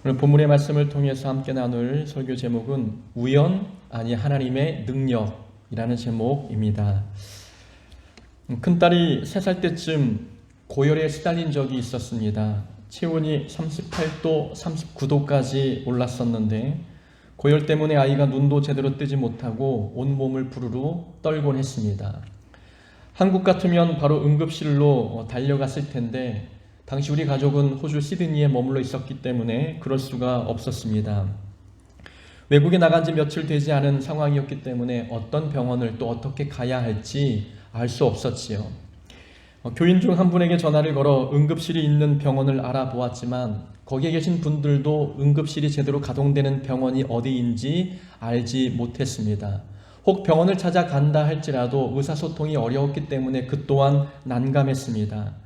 오늘 본문의 말씀을 통해서 함께 나눌 설교 제목은 우연 아니 하나님의 능력이라는 제목입니다. 큰딸이 3살 때쯤 고열에 시달린 적이 있었습니다. 체온이 38도, 39도까지 올랐었는데 고열 때문에 아이가 눈도 제대로 뜨지 못하고 온몸을 부르르 떨곤 했습니다. 한국 같으면 바로 응급실로 달려갔을 텐데 당시 우리 가족은 호주 시드니에 머물러 있었기 때문에 그럴 수가 없었습니다. 외국에 나간 지 며칠 되지 않은 상황이었기 때문에 어떤 병원을 또 어떻게 가야 할지 알 수 없었지요. 교인 중 한 분에게 전화를 걸어 응급실이 있는 병원을 알아보았지만 거기에 계신 분들도 응급실이 제대로 가동되는 병원이 어디인지 알지 못했습니다. 혹 병원을 찾아간다 할지라도 의사소통이 어려웠기 때문에 그 또한 난감했습니다.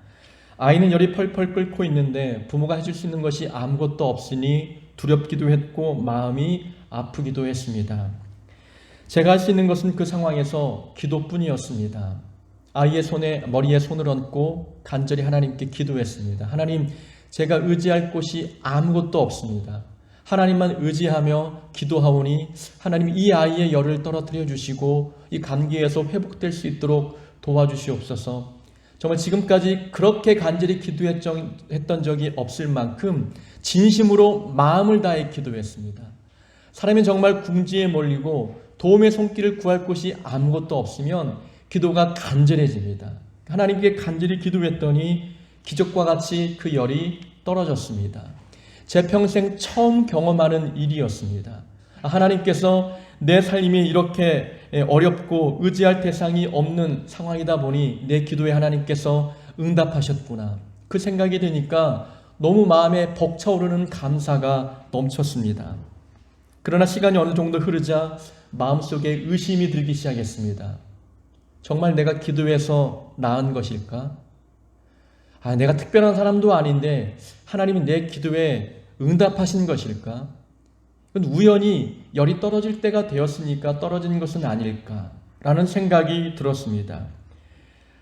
아이는 열이 펄펄 끓고 있는데 부모가 해줄 수 있는 것이 아무것도 없으니 두렵기도 했고 마음이 아프기도 했습니다. 제가 할 수 있는 것은 그 상황에서 기도뿐이었습니다. 아이의 머리에 손을 얹고 간절히 하나님께 기도했습니다. 하나님, 제가 의지할 곳이 아무것도 없습니다. 하나님만 의지하며 기도하오니 하나님 이 아이의 열을 떨어뜨려 주시고 이 감기에서 회복될 수 있도록 도와주시옵소서. 정말 지금까지 그렇게 간절히 기도했던 적이 없을 만큼 진심으로 마음을 다해 기도했습니다. 사람이 정말 궁지에 몰리고 도움의 손길을 구할 곳이 아무것도 없으면 기도가 간절해집니다. 하나님께 간절히 기도했더니 기적과 같이 그 열이 떨어졌습니다. 제 평생 처음 경험하는 일이었습니다. 하나님께서 내 삶이 이렇게 어렵고 의지할 대상이 없는 상황이다 보니 내 기도에 하나님께서 응답하셨구나. 그 생각이 드니까 너무 마음에 벅차오르는 감사가 넘쳤습니다. 그러나 시간이 어느 정도 흐르자 마음속에 의심이 들기 시작했습니다. 정말 내가 기도해서 나은 것일까? 내가 특별한 사람도 아닌데 하나님이 내 기도에 응답하신 것일까? 우연히 열이 떨어질 때가 되었으니까 떨어지는 것은 아닐까라는 생각이 들었습니다.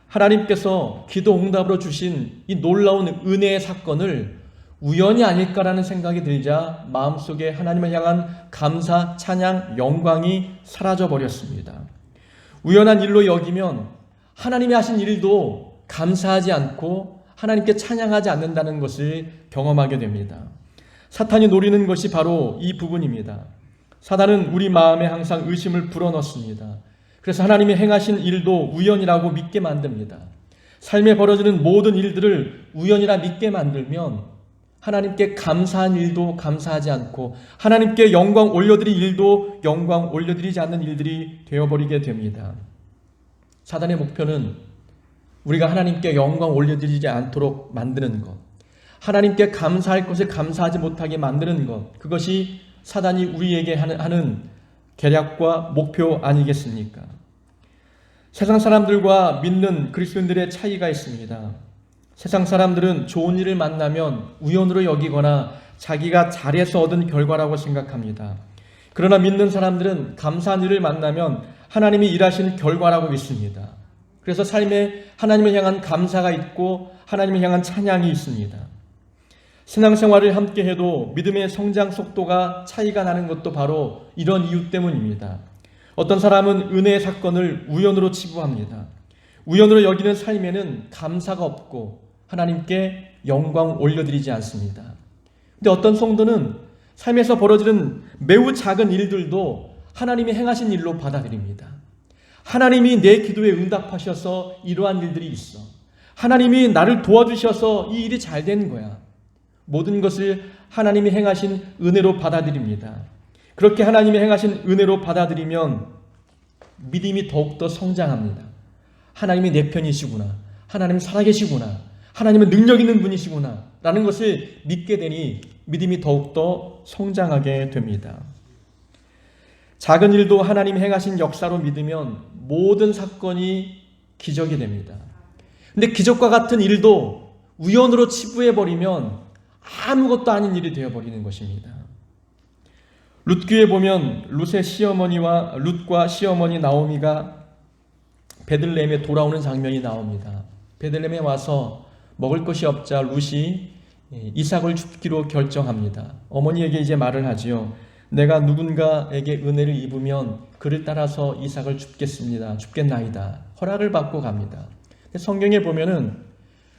하나님께서 기도 응답으로 주신 이 놀라운 은혜의 사건을 우연이 아닐까라는 생각이 들자 마음속에 하나님을 향한 감사, 찬양, 영광이 사라져 버렸습니다. 우연한 일로 여기면 하나님이 하신 일도 감사하지 않고 하나님께 찬양하지 않는다는 것을 경험하게 됩니다. 사탄이 노리는 것이 바로 이 부분입니다. 사탄은 우리 마음에 항상 의심을 불어넣습니다. 그래서 하나님이 행하신 일도 우연이라고 믿게 만듭니다. 삶에 벌어지는 모든 일들을 우연이라 믿게 만들면 하나님께 감사한 일도 감사하지 않고 하나님께 영광 올려드릴 일도 영광 올려드리지 않는 일들이 되어버리게 됩니다. 사탄의 목표는 우리가 하나님께 영광 올려드리지 않도록 만드는 것, 하나님께 감사할 것을 감사하지 못하게 만드는 것, 그것이 사단이 우리에게 하는 계략과 목표 아니겠습니까? 세상 사람들과 믿는 그리스도인들의 차이가 있습니다. 세상 사람들은 좋은 일을 만나면 우연으로 여기거나 자기가 잘해서 얻은 결과라고 생각합니다. 그러나 믿는 사람들은 감사한 일을 만나면 하나님이 일하신 결과라고 믿습니다. 그래서 삶에 하나님을 향한 감사가 있고 하나님을 향한 찬양이 있습니다. 신앙생활을 함께 해도 믿음의 성장 속도가 차이가 나는 것도 바로 이런 이유 때문입니다. 어떤 사람은 은혜의 사건을 우연으로 치부합니다. 우연으로 여기는 삶에는 감사가 없고 하나님께 영광 올려드리지 않습니다. 근데 어떤 성도는 삶에서 벌어지는 매우 작은 일들도 하나님이 행하신 일로 받아들입니다. 하나님이 내 기도에 응답하셔서 이러한 일들이 있어. 하나님이 나를 도와주셔서 이 일이 잘 된 거야. 모든 것을 하나님이 행하신 은혜로 받아들입니다. 그렇게 하나님이 행하신 은혜로 받아들이면 믿음이 더욱더 성장합니다. 하나님이 내 편이시구나. 하나님 살아계시구나. 하나님은 능력 있는 분이시구나. 라는 것을 믿게 되니 믿음이 더욱더 성장하게 됩니다. 작은 일도 하나님이 행하신 역사로 믿으면 모든 사건이 기적이 됩니다. 근데 기적과 같은 일도 우연으로 치부해버리면 아무것도 아닌 일이 되어버리는 것입니다. 룻기에 보면 룻과 시어머니 나오미가 베들레헴에 돌아오는 장면이 나옵니다. 베들레헴에 와서 먹을 것이 없자 룻이 이삭을 줍기로 결정합니다. 어머니에게 이제 말을 하지요. 내가 누군가에게 은혜를 입으면 그를 따라서 이삭을 줍겠나이다. 허락을 받고 갑니다. 성경에 보면은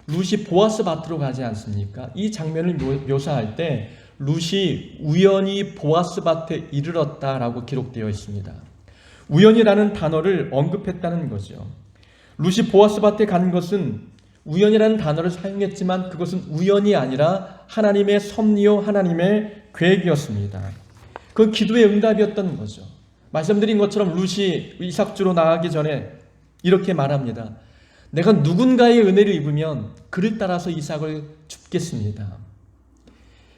룻이 보아스 밭으로 가지 않습니까? 이 장면을 묘사할 때 룻이 우연히 보아스 밭에 이르렀다라고 기록되어 있습니다. 우연이라는 단어를 언급했다는 거죠. 룻이 보아스 밭에 간 것은 우연이라는 단어를 사용했지만 그것은 우연이 아니라 하나님의 섭리요 하나님의 계획이었습니다. 그 기도의 응답이었던 거죠. 말씀드린 것처럼 룻이 이삭주로 나가기 전에 이렇게 말합니다. 내가 누군가의 은혜를 입으면 그를 따라서 이삭을 줍겠습니다.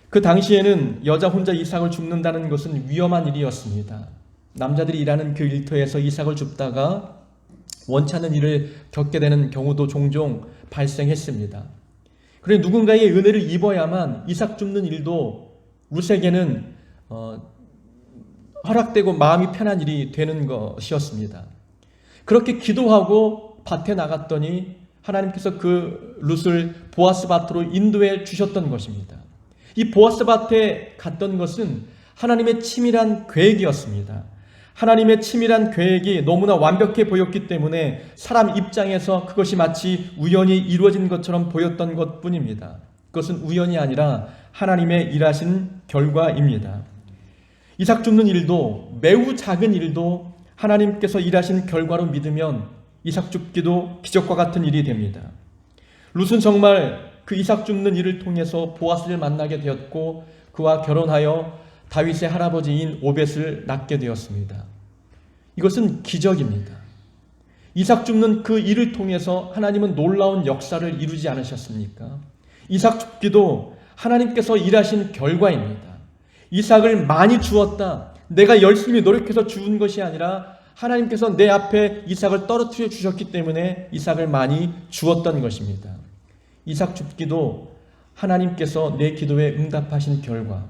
그 당시에는 여자 혼자 이삭을 줍는다는 것은 위험한 일이었습니다. 남자들이 일하는 그 일터에서 이삭을 줍다가 원치 않는 일을 겪게 되는 경우도 종종 발생했습니다. 그래 누군가의 은혜를 입어야만 이삭 줍는 일도 룻에게는 허락되고 마음이 편한 일이 되는 것이었습니다. 그렇게 기도하고 밭에 나갔더니 하나님께서 그 룻을 보아스 밭으로 인도해 주셨던 것입니다. 이 보아스 밭에 갔던 것은 하나님의 치밀한 계획이었습니다. 하나님의 치밀한 계획이 너무나 완벽해 보였기 때문에 사람 입장에서 그것이 마치 우연히 이루어진 것처럼 보였던 것뿐입니다. 그것은 우연이 아니라 하나님의 일하신 결과입니다. 이삭 줍는 일도 매우 작은 일도 하나님께서 일하신 결과로 믿으면 이삭 줍기도 기적과 같은 일이 됩니다. 룻은 정말 그 이삭 줍는 일을 통해서 보아스를 만나게 되었고 그와 결혼하여 다윗의 할아버지인 오벳을 낳게 되었습니다. 이것은 기적입니다. 이삭 줍는 그 일을 통해서 하나님은 놀라운 역사를 이루지 않으셨습니까? 이삭 줍기도 하나님께서 일하신 결과입니다. 이삭을 많이 주었다. 내가 열심히 노력해서 주운 것이 아니라 하나님께서 내 앞에 이삭을 떨어뜨려 주셨기 때문에 이삭을 많이 주었던 것입니다. 이삭 줍기도 하나님께서 내 기도에 응답하신 결과,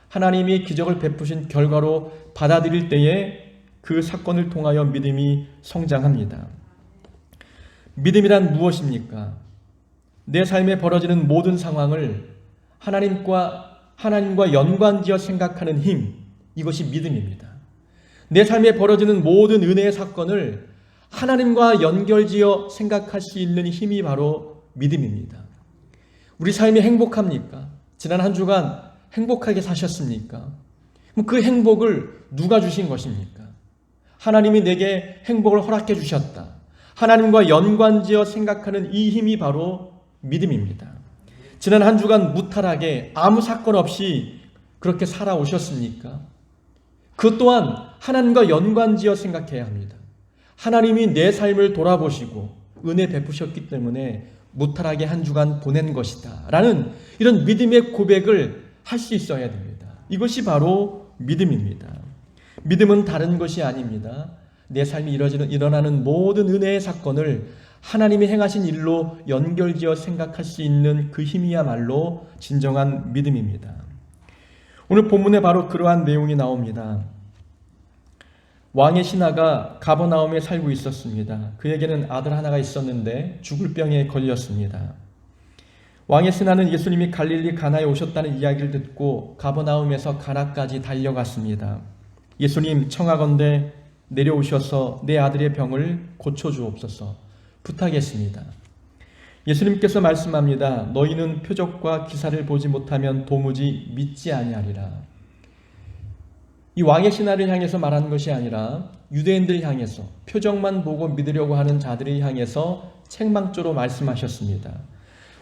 하나님이 기적을 베푸신 결과로 받아들일 때에 그 사건을 통하여 믿음이 성장합니다. 믿음이란 무엇입니까? 내 삶에 벌어지는 모든 상황을 하나님과 연관지어 생각하는 힘, 이것이 믿음입니다. 내 삶에 벌어지는 모든 은혜의 사건을 하나님과 연결지어 생각할 수 있는 힘이 바로 믿음입니다. 우리 삶이 행복합니까? 지난 한 주간 행복하게 사셨습니까? 그럼 그 행복을 누가 주신 것입니까? 하나님이 내게 행복을 허락해 주셨다. 하나님과 연관지어 생각하는 이 힘이 바로 믿음입니다. 지난 한 주간 무탈하게 아무 사건 없이 그렇게 살아오셨습니까? 그 또한 하나님과 연관지어 생각해야 합니다. 하나님이 내 삶을 돌아보시고 은혜 베푸셨기 때문에 무탈하게 한 주간 보낸 것이다 라는 이런 믿음의 고백을 할 수 있어야 됩니다. 이것이 바로 믿음입니다. 믿음은 다른 것이 아닙니다. 내 삶이 일어나는 모든 은혜의 사건을 하나님이 행하신 일로 연결지어 생각할 수 있는 그 힘이야말로 진정한 믿음입니다. 오늘 본문에 바로 그러한 내용이 나옵니다. 왕의 신하가 가버나움에 살고 있었습니다. 그에게는 아들 하나가 있었는데 죽을 병에 걸렸습니다. 왕의 신하는 예수님이 갈릴리 가나에 오셨다는 이야기를 듣고 가버나움에서 가나까지 달려갔습니다. 예수님 청하건대 내려오셔서 내 아들의 병을 고쳐주옵소서 부탁했습니다. 예수님께서 말씀합니다. 너희는 표적과 기사를 보지 못하면 도무지 믿지 아니하리라. 이 왕의 신하를 향해서 말하는 것이 아니라 유대인들을 향해서 표적만 보고 믿으려고 하는 자들을 향해서 책망조로 말씀하셨습니다.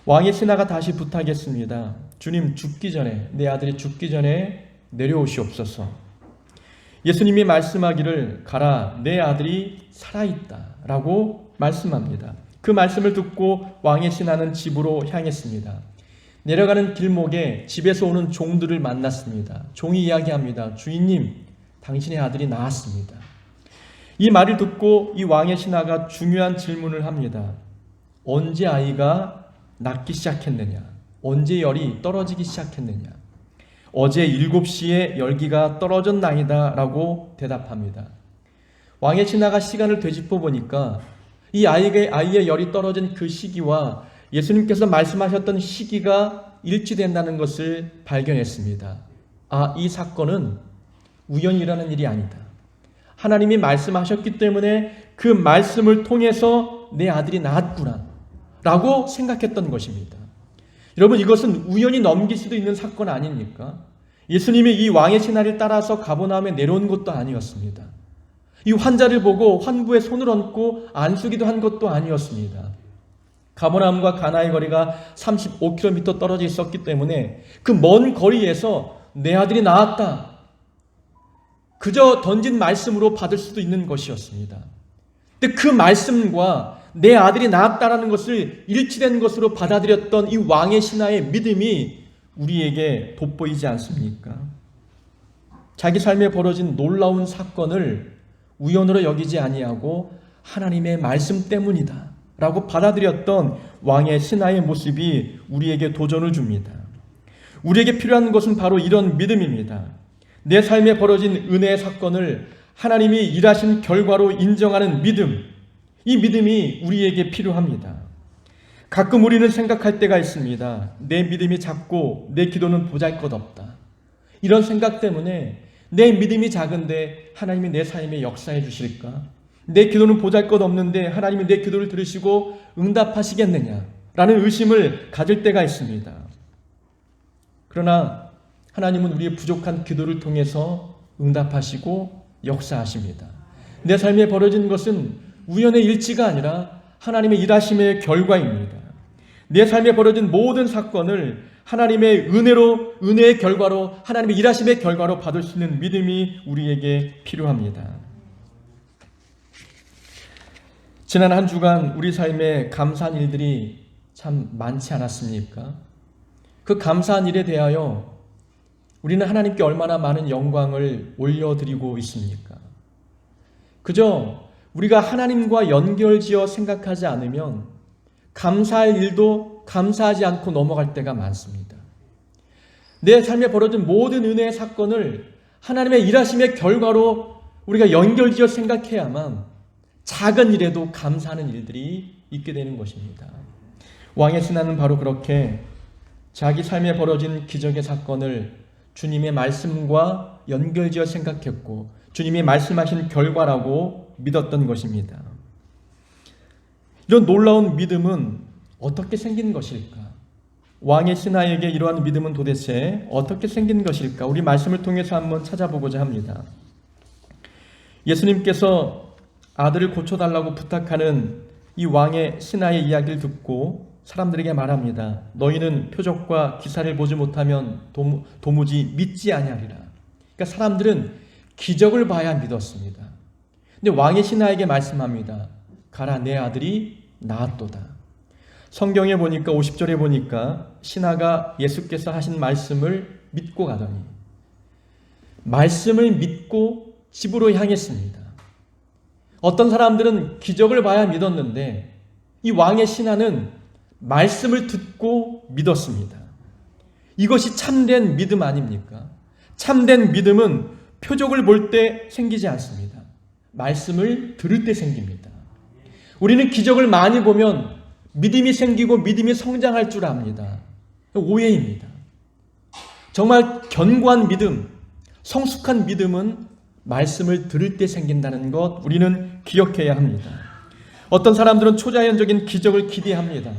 왕의 신하가 다시 부탁했습니다. 주님 죽기 전에 내 아들이 죽기 전에 내려오시옵소서. 예수님이 말씀하기를 가라 내 아들이 살아있다 라고 말씀합니다. 그 말씀을 듣고 왕의 신하는 집으로 향했습니다. 내려가는 길목에 집에서 오는 종들을 만났습니다. 종이 이야기합니다. 주인님, 당신의 아들이 나았습니다. 이 말을 듣고 이 왕의 신하가 중요한 질문을 합니다. 언제 아이가 낫기 시작했느냐? 언제 열이 떨어지기 시작했느냐? 어제 7시에 열기가 떨어졌나이다 라고 대답합니다. 왕의 신하가 시간을 되짚어 보니까 이 아이의 열이 떨어진 그 시기와 예수님께서 말씀하셨던 시기가 일치된다는 것을 발견했습니다. 아, 이 사건은 우연히 일어나는 일이 아니다. 하나님이 말씀하셨기 때문에 그 말씀을 통해서 내 아들이 낳았구나 라고 생각했던 것입니다. 여러분, 이것은 우연히 넘길 수도 있는 사건 아닙니까? 예수님이 이 왕의 신하를 따라서 가버나움에 내려온 것도 아니었습니다. 이 환자를 보고 환부에 손을 얹고 안수기도 한 것도 아니었습니다. 가버나움과 가나의 거리가 35km 떨어져 있었기 때문에 그 먼 거리에서 내 아들이 낳았다, 그저 던진 말씀으로 받을 수도 있는 것이었습니다. 근데 그 말씀과 내 아들이 낳았다라는 것을 일치된 것으로 받아들였던 이 왕의 신하의 믿음이 우리에게 돋보이지 않습니까? 자기 삶에 벌어진 놀라운 사건을 우연으로 여기지 아니하고 하나님의 말씀 때문이다 라고 받아들였던 왕의 신하의 모습이 우리에게 도전을 줍니다. 우리에게 필요한 것은 바로 이런 믿음입니다. 내 삶에 벌어진 은혜의 사건을 하나님이 일하신 결과로 인정하는 믿음, 이 믿음이 우리에게 필요합니다. 가끔 우리는 생각할 때가 있습니다. 내 믿음이 작고 내 기도는 보잘것없다. 이런 생각 때문에 내 믿음이 작은데 하나님이 내 삶에 역사해 주실까? 내 기도는 보잘것없는데 하나님이 내 기도를 들으시고 응답하시겠느냐라는 의심을 가질 때가 있습니다. 그러나 하나님은 우리의 부족한 기도를 통해서 응답하시고 역사하십니다. 내 삶에 벌어진 것은 우연의 일치가 아니라 하나님의 일하심의 결과입니다. 내 삶에 벌어진 모든 사건을 하나님의 은혜의 결과로, 하나님의 일하심의 결과로 받을 수 있는 믿음이 우리에게 필요합니다. 지난 한 주간 우리 삶에 감사한 일들이 참 많지 않았습니까? 그 감사한 일에 대하여 우리는 하나님께 얼마나 많은 영광을 올려드리고 있습니까? 그저 우리가 하나님과 연결지어 생각하지 않으면 감사할 일도 감사하지 않고 넘어갈 때가 많습니다. 내 삶에 벌어진 모든 은혜의 사건을 하나님의 일하심의 결과로 우리가 연결지어 생각해야만 작은 일에도 감사하는 일들이 있게 되는 것입니다. 왕의 신하는 바로 그렇게 자기 삶에 벌어진 기적의 사건을 주님의 말씀과 연결지어 생각했고 주님이 말씀하신 결과라고 믿었던 것입니다. 이런 놀라운 믿음은 어떻게 생긴 것일까? 왕의 신하에게 이러한 믿음은 도대체 어떻게 생긴 것일까? 우리 말씀을 통해서 한번 찾아보고자 합니다. 예수님께서 아들을 고쳐달라고 부탁하는 이 왕의 신하의 이야기를 듣고 사람들에게 말합니다. 너희는 표적과 기사를 보지 못하면 도무지 믿지 아니하리라. 그러니까 사람들은 기적을 봐야 믿었습니다. 근데 왕의 신하에게 말씀합니다. 가라, 내 아들이 낳았도다. 성경에 보니까 50절에 보니까 신하가 예수께서 하신 말씀을 믿고 가더니 말씀을 믿고 집으로 향했습니다. 어떤 사람들은 기적을 봐야 믿었는데 이 왕의 신하는 말씀을 듣고 믿었습니다. 이것이 참된 믿음 아닙니까? 참된 믿음은 표적을 볼 때 생기지 않습니다. 말씀을 들을 때 생깁니다. 우리는 기적을 많이 보면 믿음이 생기고 믿음이 성장할 줄 압니다. 오해입니다. 정말 견고한 믿음, 성숙한 믿음은 말씀을 들을 때 생긴다는 것 우리는 기억해야 합니다. 어떤 사람들은 초자연적인 기적을 기대합니다.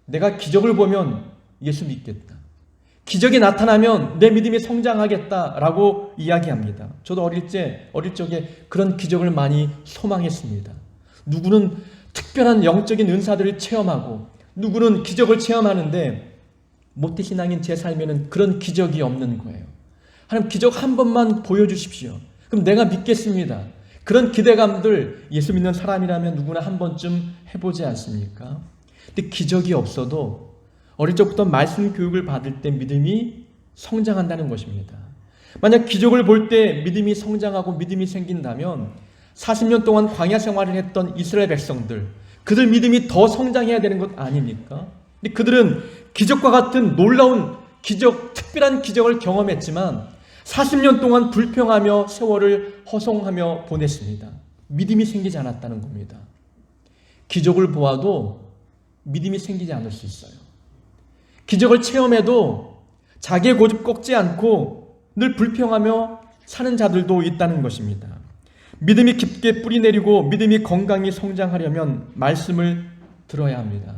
내가 기적을 보면 예수 믿겠다. 기적이 나타나면 내 믿음이 성장하겠다라고 이야기합니다. 저도 어릴 적에 그런 기적을 많이 소망했습니다. 누구는 특별한 영적인 은사들을 체험하고 누구는 기적을 체험하는데 모태신앙인 제 삶에는 그런 기적이 없는 거예요. 하나님, 기적 한 번만 보여주십시오. 그럼 내가 믿겠습니다. 그런 기대감들 예수 믿는 사람이라면 누구나 한 번쯤 해보지 않습니까? 근데 기적이 없어도 어릴 적부터 말씀 교육을 받을 때 믿음이 성장한다는 것입니다. 만약 기적을 볼 때 믿음이 성장하고 믿음이 생긴다면 40년 동안 광야 생활을 했던 이스라엘 백성들, 그들 믿음이 더 성장해야 되는 것 아닙니까? 근데 그들은 기적과 같은 놀라운 기적, 특별한 기적을 경험했지만 40년 동안 불평하며 세월을 허송하며 보냈습니다. 믿음이 생기지 않았다는 겁니다. 기적을 보아도 믿음이 생기지 않을 수 있어요. 기적을 체험해도 자기의 고집 꺾지 않고 늘 불평하며 사는 자들도 있다는 것입니다. 믿음이 깊게 뿌리내리고 믿음이 건강히 성장하려면 말씀을 들어야 합니다.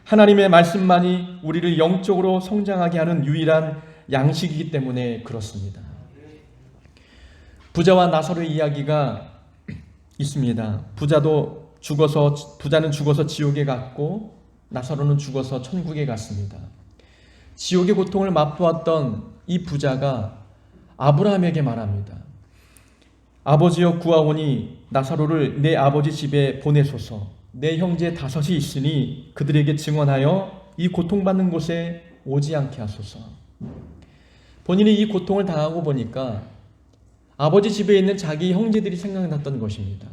하나님의 말씀만이 우리를 영적으로 성장하게 하는 유일한 양식이기 때문에 그렇습니다. 부자와 나사로의 이야기가 있습니다. 부자는 죽어서 지옥에 갔고 나사로는 죽어서 천국에 갔습니다. 지옥의 고통을 맛보았던 이 부자가 아브라함에게 말합니다. 아버지여 구하오니 나사로를 내 아버지 집에 보내소서. 내 형제 5이 있으니 그들에게 증언하여 이 고통받는 곳에 오지 않게 하소서. 본인이 이 고통을 당하고 보니까 아버지 집에 있는 자기 형제들이 생각났던 것입니다.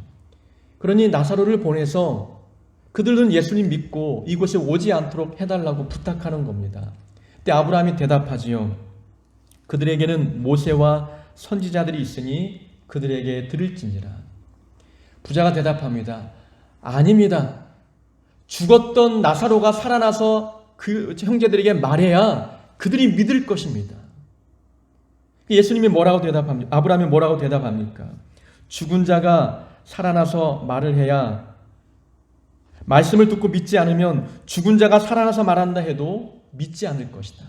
그러니 나사로를 보내서 그들은 예수님 믿고 이곳에 오지 않도록 해달라고 부탁하는 겁니다. 그때 아브라함이 대답하지요. 그들에게는 모세와 선지자들이 있으니 그들에게 들을지니라. 부자가 대답합니다. 아닙니다. 죽었던 나사로가 살아나서 그 형제들에게 말해야 그들이 믿을 것입니다. 예수님이 뭐라고 대답합니까? 아브라함이 뭐라고 대답합니까? 죽은 자가 살아나서 말을 해야, 말씀을 듣고 믿지 않으면 죽은 자가 살아나서 말한다 해도 믿지 않을 것이다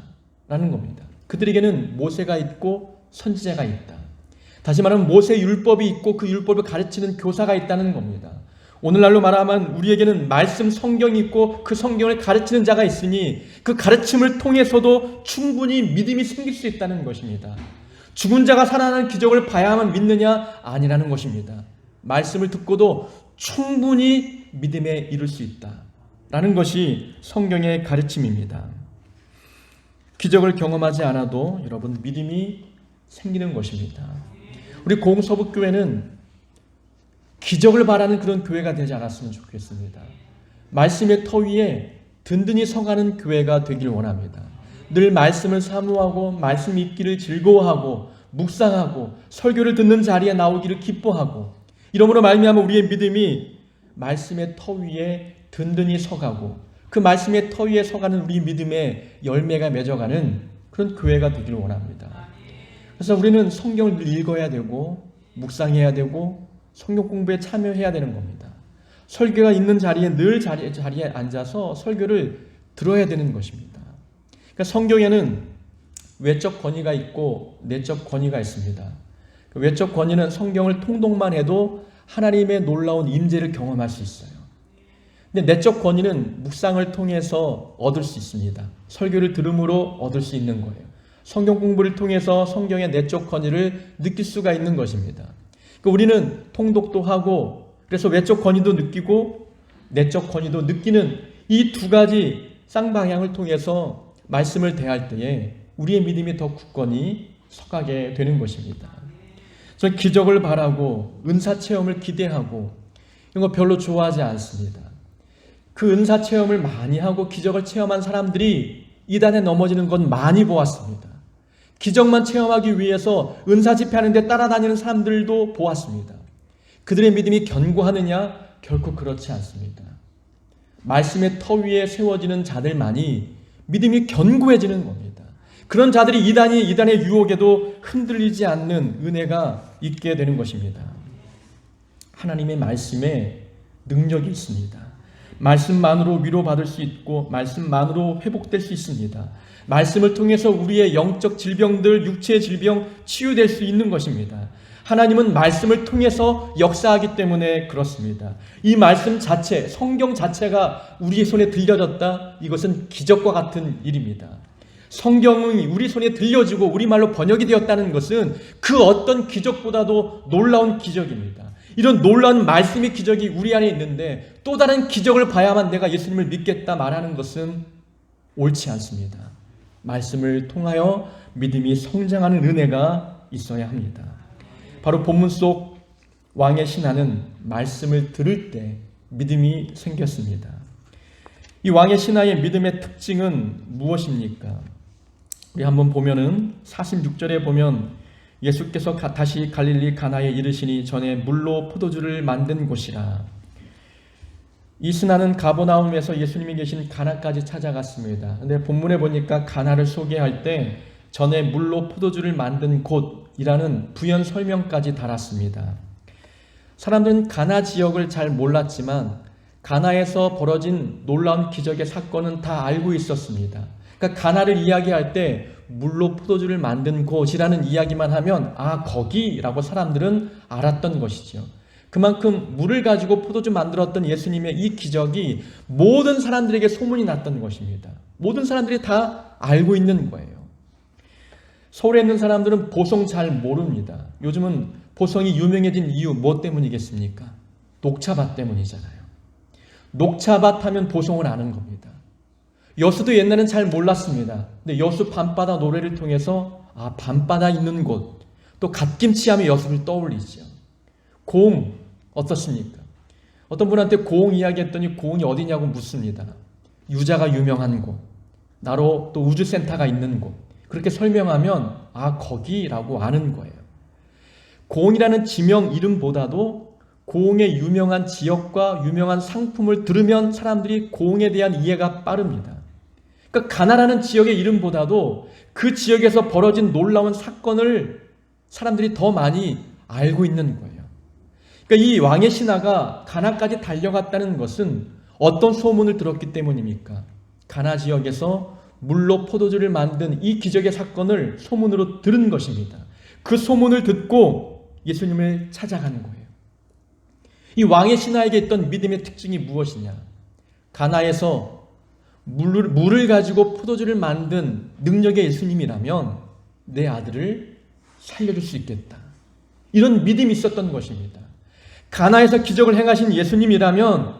라는 겁니다. 그들에게는 모세가 있고 선지자가 있다. 다시 말하면 모세 율법이 있고 그 율법을 가르치는 교사가 있다는 겁니다. 오늘날로 말하면 우리에게는 말씀 성경이 있고 그 성경을 가르치는 자가 있으니 그 가르침을 통해서도 충분히 믿음이 생길 수 있다는 것입니다. 죽은 자가 살아나는 기적을 봐야만 믿느냐? 아니라는 것입니다. 말씀을 듣고도 충분히 믿음에 이룰 수 있다라는 것이 성경의 가르침입니다. 기적을 경험하지 않아도 여러분 믿음이 생기는 것입니다. 우리 고흥서북교회는 기적을 바라는 그런 교회가 되지 않았으면 좋겠습니다. 말씀의 터 위에 든든히 서가는 교회가 되길 원합니다. 늘 말씀을 사모하고 말씀 읽기를 즐거워하고 묵상하고 설교를 듣는 자리에 나오기를 기뻐하고, 이러므로 말미암아 우리의 믿음이 말씀의 터 위에 든든히 서가고 그 말씀의 터 위에 서가는 우리 믿음의 열매가 맺어가는 그런 교회가 되길 원합니다. 그래서 우리는 성경을 늘 읽어야 되고 묵상해야 되고 성경 공부에 참여해야 되는 겁니다. 설교가 있는 자리에 늘 자리에 앉아서 설교를 들어야 되는 것입니다. 그러니까 성경에는 외적 권위가 있고 내적 권위가 있습니다. 그 외적 권위는 성경을 통독만 해도 하나님의 놀라운 임재를 경험할 수 있어요. 근데 내적 권위는 묵상을 통해서 얻을 수 있습니다. 설교를 들음으로 얻을 수 있는 거예요. 성경 공부를 통해서 성경의 내적 권위를 느낄 수가 있는 것입니다. 그러니까 우리는 통독도 하고 그래서 외적 권위도 느끼고 내적 권위도 느끼는 이 두 가지 쌍방향을 통해서 말씀을 대할 때에 우리의 믿음이 더 굳건히 서가게 되는 것입니다. 저는 기적을 바라고 은사 체험을 기대하고 이런 거 별로 좋아하지 않습니다. 그 은사 체험을 많이 하고 기적을 체험한 사람들이 이단에 넘어지는 건 많이 보았습니다. 기적만 체험하기 위해서 은사 집회하는데 따라다니는 사람들도 보았습니다. 그들의 믿음이 견고하느냐? 결코 그렇지 않습니다. 말씀의 터 위에 세워지는 자들만이 믿음이 견고해지는 겁니다. 그런 자들이 이단의 유혹에도 흔들리지 않는 은혜가 있게 되는 것입니다. 하나님의 말씀에 능력이 있습니다. 말씀만으로 위로받을 수 있고 말씀만으로 회복될 수 있습니다. 말씀을 통해서 우리의 영적 질병들, 육체의 질병 치유될 수 있는 것입니다. 하나님은 말씀을 통해서 역사하기 때문에 그렇습니다. 이 말씀 자체, 성경 자체가 우리의 손에 들려졌다. 이것은 기적과 같은 일입니다. 성경이 우리 손에 들려지고 우리말로 번역이 되었다는 것은 그 어떤 기적보다도 놀라운 기적입니다. 이런 놀라운 말씀의 기적이 우리 안에 있는데 또 다른 기적을 봐야만 내가 예수님을 믿겠다 말하는 것은 옳지 않습니다. 말씀을 통하여 믿음이 성장하는 은혜가 있어야 합니다. 바로 본문 속 왕의 신하는 말씀을 들을 때 믿음이 생겼습니다. 이 왕의 신하의 믿음의 특징은 무엇입니까? 우리 한번 보면은 46절에 보면 예수께서 다시 갈릴리 가나에 이르시니 전에 물로 포도주를 만든 곳이라. 이스나는 가버나움에서 예수님이 계신 가나까지 찾아갔습니다. 근데 본문에 보니까 가나를 소개할 때 전에 물로 포도주를 만든 곳이라는 부연 설명까지 달았습니다. 사람들은 가나 지역을 잘 몰랐지만 가나에서 벌어진 놀라운 기적의 사건은 다 알고 있었습니다. 그러니까 가나를 이야기할 때 물로 포도주를 만든 곳이라는 이야기만 하면 거기라고 사람들은 알았던 것이죠. 그만큼 물을 가지고 포도주 만들었던 예수님의 이 기적이 모든 사람들에게 소문이 났던 것입니다. 모든 사람들이 다 알고 있는 거예요. 서울에 있는 사람들은 보성 잘 모릅니다. 요즘은 보성이 유명해진 이유 뭐 때문이겠습니까? 녹차밭 때문이잖아요. 녹차밭 하면 보성을 아는 겁니다. 여수도 옛날엔 잘 몰랐습니다. 근데 여수 밤바다 노래를 통해서 밤바다 있는 곳, 또 갓김치 하면 여수를 떠올리죠. 고흥 어떻습니까? 어떤 분한테 고흥 이야기했더니 고흥이 어디냐고 묻습니다. 유자가 유명한 곳, 나로 또 우주센터가 있는 곳, 그렇게 설명하면 거기라고 아는 거예요. 고흥이라는 지명 이름보다도 고흥의 유명한 지역과 유명한 상품을 들으면 사람들이 고흥에 대한 이해가 빠릅니다. 그러니까 가나라는 지역의 이름보다도 그 지역에서 벌어진 놀라운 사건을 사람들이 더 많이 알고 있는 거예요. 그러니까 이 왕의 신하가 가나까지 달려갔다는 것은 어떤 소문을 들었기 때문입니까? 가나 지역에서 물로 포도주를 만든 이 기적의 사건을 소문으로 들은 것입니다. 그 소문을 듣고 예수님을 찾아가는 거예요. 이 왕의 신하에게 있던 믿음의 특징이 무엇이냐? 가나에서 물을 가지고 포도주를 만든 능력의 예수님이라면 내 아들을 살려줄 수 있겠다. 이런 믿음이 있었던 것입니다. 가나에서 기적을 행하신 예수님이라면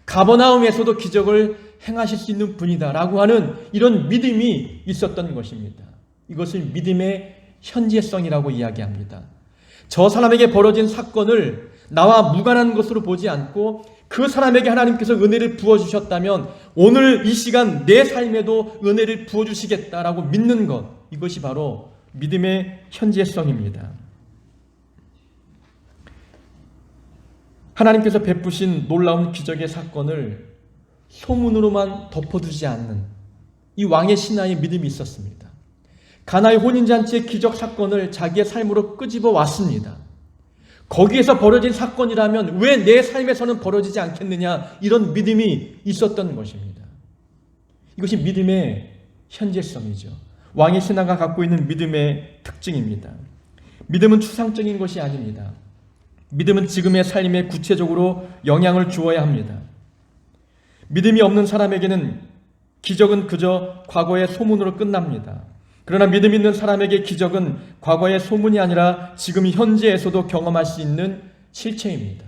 가버나움에서도 기적을 행하실 수 있는 분이다라고 하는 이런 믿음이 있었던 것입니다. 이것을 믿음의 현재성이라고 이야기합니다. 저 사람에게 벌어진 사건을 나와 무관한 것으로 보지 않고 그 사람에게 하나님께서 은혜를 부어주셨다면 오늘 이 시간 내 삶에도 은혜를 부어주시겠다라고 믿는 것, 이것이 바로 믿음의 현재성입니다. 하나님께서 베푸신 놀라운 기적의 사건을 소문으로만 덮어두지 않는 이 왕의 신하의 믿음이 있었습니다. 가나의 혼인잔치의 기적 사건을 자기의 삶으로 끄집어 왔습니다. 거기에서 벌어진 사건이라면 왜 내 삶에서는 벌어지지 않겠느냐, 이런 믿음이 있었던 것입니다. 이것이 믿음의 현재성이죠. 왕의 신하가 갖고 있는 믿음의 특징입니다. 믿음은 추상적인 것이 아닙니다. 믿음은 지금의 삶에 구체적으로 영향을 주어야 합니다. 믿음이 없는 사람에게는 기적은 그저 과거의 소문으로 끝납니다. 그러나 믿음 있는 사람에게 기적은 과거의 소문이 아니라 지금 현재에서도 경험할 수 있는 실체입니다.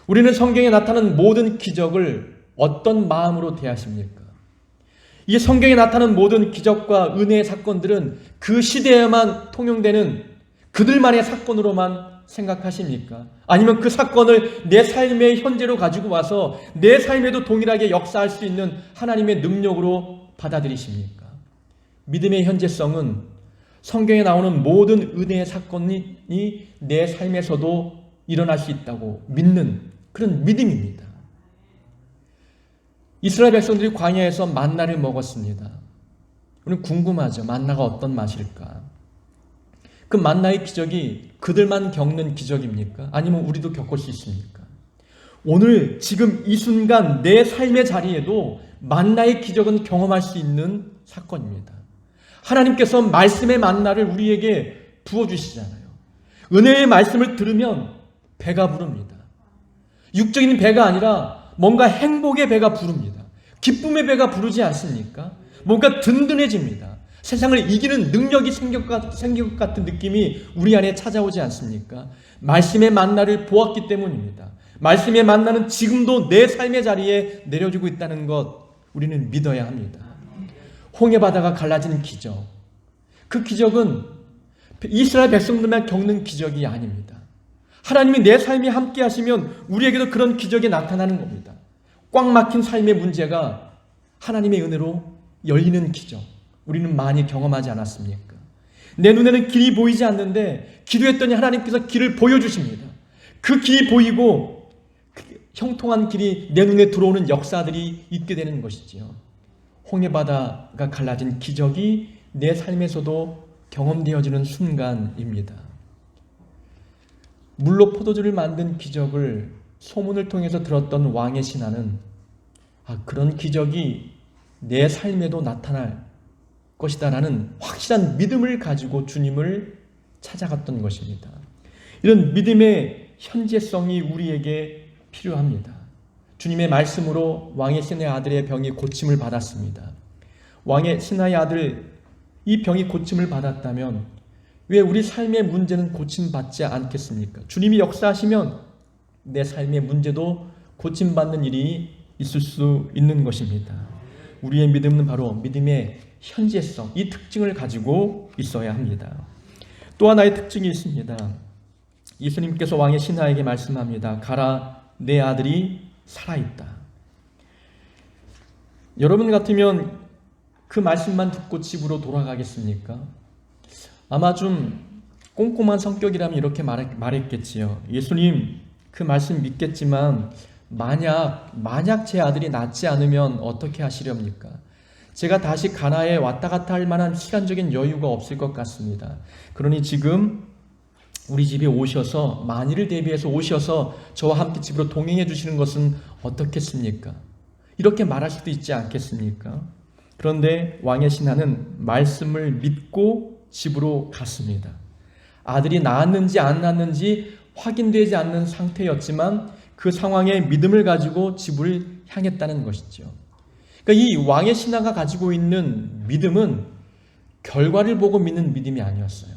우리는 성경에 나타나는 모든 기적을 어떤 마음으로 대하십니까? 이 성경에 나타나는 모든 기적과 은혜의 사건들은 그 시대에만 통용되는 그들만의 사건으로만 생각하십니까? 아니면 그 사건을 내 삶의 현재로 가지고 와서 내 삶에도 동일하게 역사할 수 있는 하나님의 능력으로 받아들이십니까? 믿음의 현재성은 성경에 나오는 모든 은혜의 사건이 내 삶에서도 일어날 수 있다고 믿는 그런 믿음입니다. 이스라엘 백성들이 광야에서 만나를 먹었습니다. 우리는 궁금하죠. 만나가 어떤 맛일까? 그 만나의 기적이 그들만 겪는 기적입니까? 아니면 우리도 겪을 수 있습니까? 오늘 지금 이 순간 내 삶의 자리에도 만나의 기적은 경험할 수 있는 사건입니다. 하나님께서 말씀의 만나를 우리에게 부어주시잖아요. 은혜의 말씀을 들으면 배가 부릅니다. 육적인 배가 아니라 뭔가 행복의 배가 부릅니다. 기쁨의 배가 부르지 않습니까? 뭔가 든든해집니다. 세상을 이기는 능력이 생길 것 같은 느낌이 우리 안에 찾아오지 않습니까? 말씀의 만나를 보았기 때문입니다. 말씀의 만나는 지금도 내 삶의 자리에 내려주고 있다는 것 우리는 믿어야 합니다. 홍해 바다가 갈라지는 기적, 그 기적은 이스라엘 백성들만 겪는 기적이 아닙니다. 하나님이 내 삶에 함께 하시면 우리에게도 그런 기적이 나타나는 겁니다. 꽉 막힌 삶의 문제가 하나님의 은혜로 열리는 기적, 우리는 많이 경험하지 않았습니까? 내 눈에는 길이 보이지 않는데 기도했더니 하나님께서 길을 보여주십니다. 그 길이 보이고 형통한 길이 내 눈에 들어오는 역사들이 있게 되는 것이지요. 홍해바다가 갈라진 기적이 내 삶에서도 경험되어지는 순간입니다. 물로 포도주를 만든 기적을 소문을 통해서 들었던 왕의 신하는 그런 기적이 내 삶에도 나타날 것이다 라는 확실한 믿음을 가지고 주님을 찾아갔던 것입니다. 이런 믿음의 현재성이 우리에게 필요합니다. 주님의 말씀으로 왕의 신하의 아들의 병이 고침을 받았습니다. 왕의 신하의 아들 이 병이 고침을 받았다면 왜 우리 삶의 문제는 고침받지 않겠습니까? 주님이 역사하시면 내 삶의 문제도 고침받는 일이 있을 수 있는 것입니다. 우리의 믿음은 바로 믿음의 현재성, 이 특징을 가지고 있어야 합니다. 또 하나의 특징이 있습니다. 예수님께서 왕의 신하에게 말씀합니다. 가라, 내 아들이 살아있다. 여러분 같으면 그 말씀만 듣고 집으로 돌아가겠습니까? 아마 좀 꼼꼼한 성격이라면 이렇게 말했겠지요. 예수님, 그 말씀 믿겠지만 만약 제 아들이 낫지 않으면 어떻게 하시렵니까? 제가 다시 가나에 왔다 갔다 할 만한 시간적인 여유가 없을 것 같습니다. 그러니 지금 우리 집에 오셔서, 만일을 대비해서 오셔서 저와 함께 집으로 동행해 주시는 것은 어떻겠습니까? 이렇게 말할 수도 있지 않겠습니까? 그런데 왕의 신하는 말씀을 믿고 집으로 갔습니다. 아들이 낳았는지 안 낳았는지 확인되지 않는 상태였지만 그 상황에 믿음을 가지고 집을 향했다는 것이죠. 그러니까 이 왕의 신하가 가지고 있는 믿음은 결과를 보고 믿는 믿음이 아니었어요.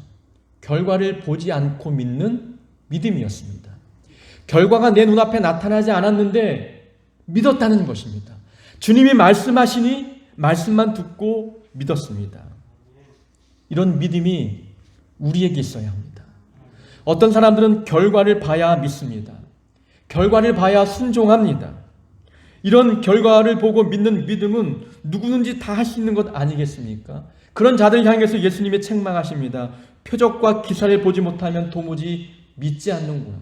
결과를 보지 않고 믿는 믿음이었습니다. 결과가 내 눈앞에 나타나지 않았는데 믿었다는 것입니다. 주님이 말씀하시니 말씀만 듣고 믿었습니다. 이런 믿음이 우리에게 있어야 합니다. 어떤 사람들은 결과를 봐야 믿습니다. 결과를 봐야 순종합니다. 이런 결과를 보고 믿는 믿음은 누구든지 다 할 수 있는 것 아니겠습니까? 그런 자들 향해서 예수님이 책망하십니다. 표적과 기사를 보지 못하면 도무지 믿지 않는구나.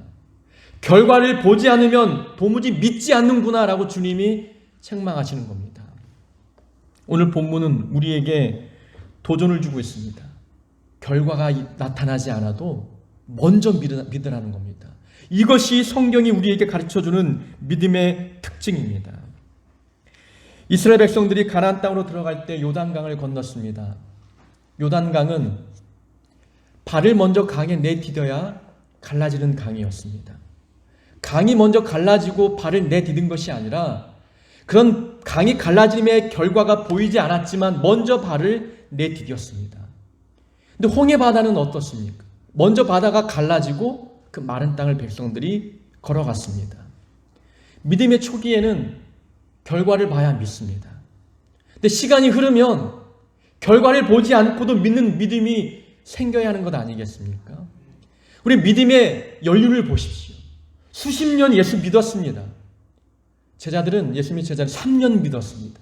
결과를 보지 않으면 도무지 믿지 않는구나 라고 주님이 책망하시는 겁니다. 오늘 본문은 우리에게 도전을 주고 있습니다. 결과가 나타나지 않아도 먼저 믿으라는 겁니다. 이것이 성경이 우리에게 가르쳐주는 믿음의 특징입니다. 이스라엘 백성들이 가나안 땅으로 들어갈 때 요단강을 건넜습니다. 요단강은 발을 먼저 강에 내디뎌야 갈라지는 강이었습니다. 강이 먼저 갈라지고 발을 내디딘 것이 아니라 그런 강이 갈라짐의 결과가 보이지 않았지만 먼저 발을 내디뎠습니다. 근데 홍해 바다는 어떻습니까? 먼저 바다가 갈라지고 그 마른 땅을 백성들이 걸어갔습니다. 믿음의 초기에는 결과를 봐야 믿습니다. 근데 시간이 흐르면 결과를 보지 않고도 믿는 믿음이 생겨야 하는 것 아니겠습니까? 우리 믿음의 연륜을 보십시오. 수십 년 예수 믿었습니다. 예수님의 제자들은 3년 믿었습니다.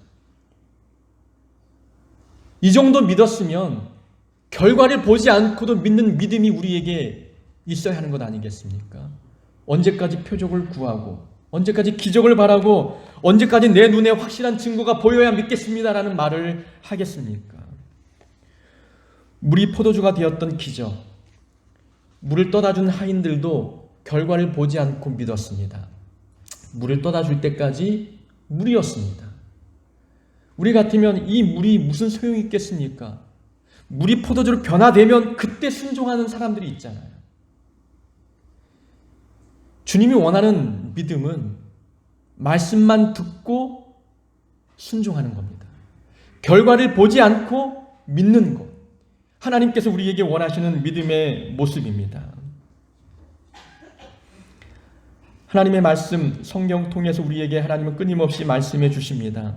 이 정도 믿었으면 결과를 보지 않고도 믿는 믿음이 우리에게 있어야 하는 것 아니겠습니까? 언제까지 표적을 구하고 언제까지 기적을 바라고 언제까지 내 눈에 확실한 증거가 보여야 믿겠습니다라는 말을 하겠습니까? 물이 포도주가 되었던 기적, 물을 떠다준 하인들도 결과를 보지 않고 믿었습니다. 물을 떠다줄 때까지 물이었습니다. 우리 같으면 이 물이 무슨 소용이 있겠습니까? 물이 포도주로 변화되면 그때 순종하는 사람들이 있잖아요. 주님이 원하는 믿음은 말씀만 듣고 순종하는 겁니다. 결과를 보지 않고 믿는 것. 하나님께서 우리에게 원하시는 믿음의 모습입니다. 하나님의 말씀, 성경 통해서 우리에게 하나님은 끊임없이 말씀해 주십니다.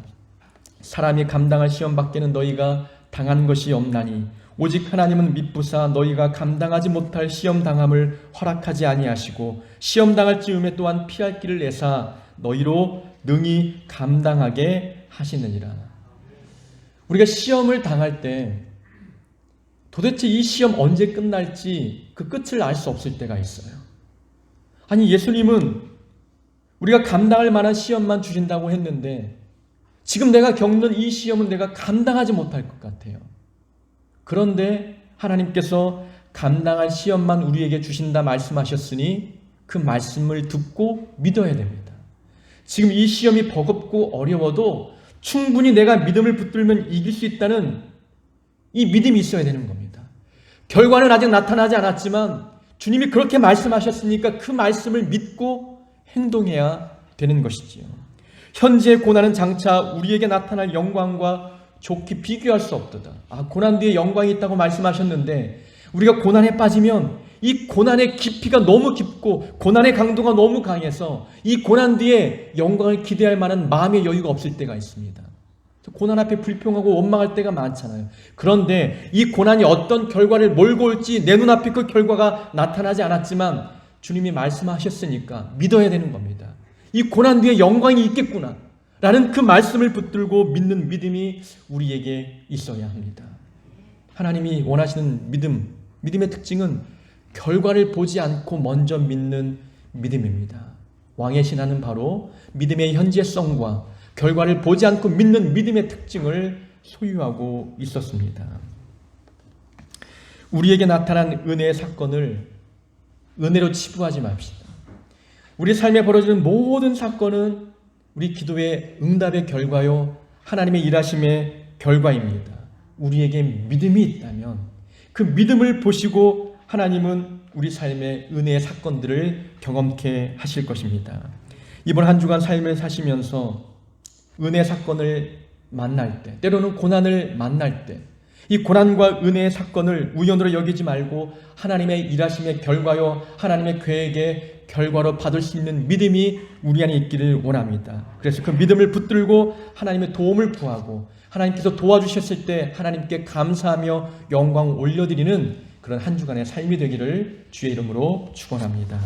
사람이 감당할 시험 밖에는 너희가 당한 것이 없나니 오직 하나님은 미쁘사 너희가 감당하지 못할 시험 당함을 허락하지 아니하시고 시험 당할 즈음에 또한 피할 길을 내사 너희로 능히 감당하게 하시느니라. 우리가 시험을 당할 때 도대체 이 시험 언제 끝날지 그 끝을 알 수 없을 때가 있어요. 아니 예수님은 우리가 감당할 만한 시험만 주신다고 했는데 지금 내가 겪는 이 시험은 내가 감당하지 못할 것 같아요. 그런데 하나님께서 감당할 시험만 우리에게 주신다 말씀하셨으니 그 말씀을 듣고 믿어야 됩니다. 지금 이 시험이 버겁고 어려워도 충분히 내가 믿음을 붙들면 이길 수 있다는 이 믿음이 있어야 되는 겁니다. 결과는 아직 나타나지 않았지만 주님이 그렇게 말씀하셨으니까 그 말씀을 믿고 행동해야 되는 것이지요. 현재의 고난은 장차 우리에게 나타날 영광과 좋게 비교할 수 없도다. 고난 뒤에 영광이 있다고 말씀하셨는데 우리가 고난에 빠지면 이 고난의 깊이가 너무 깊고 고난의 강도가 너무 강해서 이 고난 뒤에 영광을 기대할 만한 마음의 여유가 없을 때가 있습니다. 고난 앞에 불평하고 원망할 때가 많잖아요. 그런데 이 고난이 어떤 결과를 몰고 올지 내 눈앞에 그 결과가 나타나지 않았지만 주님이 말씀하셨으니까 믿어야 되는 겁니다. 이 고난 뒤에 영광이 있겠구나 라는 그 말씀을 붙들고 믿는 믿음이 우리에게 있어야 합니다. 하나님이 원하시는 믿음의 특징은 결과를 보지 않고 먼저 믿는 믿음입니다. 왕의 신앙은 바로 믿음의 현재성과 결과를 보지 않고 믿는 믿음의 특징을 소유하고 있었습니다. 우리에게 나타난 은혜의 사건을 은혜로 치부하지 맙시다. 우리 삶에 벌어지는 모든 사건은 우리 기도의 응답의 결과요, 하나님의 일하심의 결과입니다. 우리에게 믿음이 있다면 그 믿음을 보시고 하나님은 우리 삶의 은혜의 사건들을 경험케 하실 것입니다. 이번 한 주간 삶을 사시면서 은혜 사건을 만날 때, 때로는 고난을 만날 때, 이 고난과 은혜의 사건을 우연으로 여기지 말고 하나님의 일하심의 결과요, 하나님의 계획의 결과로 받을 수 있는 믿음이 우리 안에 있기를 원합니다. 그래서 그 믿음을 붙들고 하나님의 도움을 구하고 하나님께서 도와주셨을 때 하나님께 감사하며 영광 올려드리는 그런 한 주간의 삶이 되기를 주의 이름으로 축원합니다.